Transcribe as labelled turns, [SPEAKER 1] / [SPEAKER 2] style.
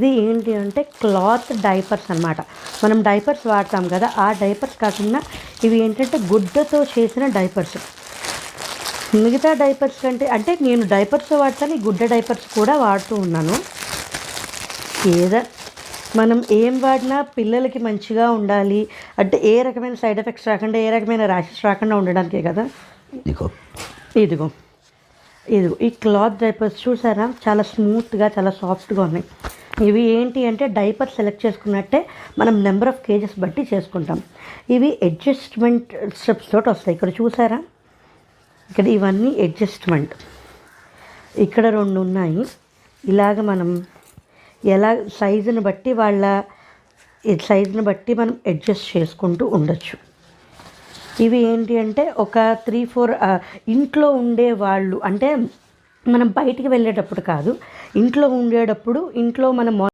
[SPEAKER 1] ఇది ఏంటి అంటే క్లాత్ డైపర్స్ అనమాట. మనం డైపర్స్ వాడతాం కదా, ఆ డైపర్స్ కాకుండా ఇవి ఏంటంటే గుడ్డతో చేసిన డైపర్స్. మిగతా డైపర్స్ కంటే అంటే నేను డైపర్స్ వాడతాను, ఈ గుడ్డ డైపర్స్ కూడా వాడుతూ ఉన్నాను. ఏదో మనం ఏం వాడినా పిల్లలకి మంచిగా ఉండాలి అంటే ఏ రకమైన సైడ్ ఎఫెక్ట్స్ రాకుండా, ఏ రకమైన ర్యాషెస్ రాకుండా ఉండడానికే కదా. ఇదిగో ఈ క్లాత్ డైపర్స్ చూసారా, చాలా స్మూత్గా చాలా సాఫ్ట్గా ఉన్నాయి. ఇవి ఏంటి అంటే డైపర్ సెలెక్ట్ చేసుకున్నట్టే మనం నెంబర్ ఆఫ్ కేజెస్ బట్టి చేసుకుంటాం. ఇవి అడ్జస్ట్మెంట్ స్టెప్స్ తోటి వస్తాయి. ఇక్కడ చూసారా, ఇక్కడ ఇవన్నీ అడ్జస్ట్మెంట్. ఇక్కడ 2 ఉన్నాయి. ఇలాగ మనం ఎలా సైజుని బట్టి సైజుని బట్టి మనం అడ్జస్ట్ చేసుకుంటూ ఉండొచ్చు. ఇవి ఏంటి అంటే ఒక 3-4 ఇంట్లో ఉండేవాళ్ళు, అంటే మనం బయటికి వెళ్ళేటప్పుడు కాదు, ఇంట్లో ఉండేటప్పుడు ఇంట్లో మనం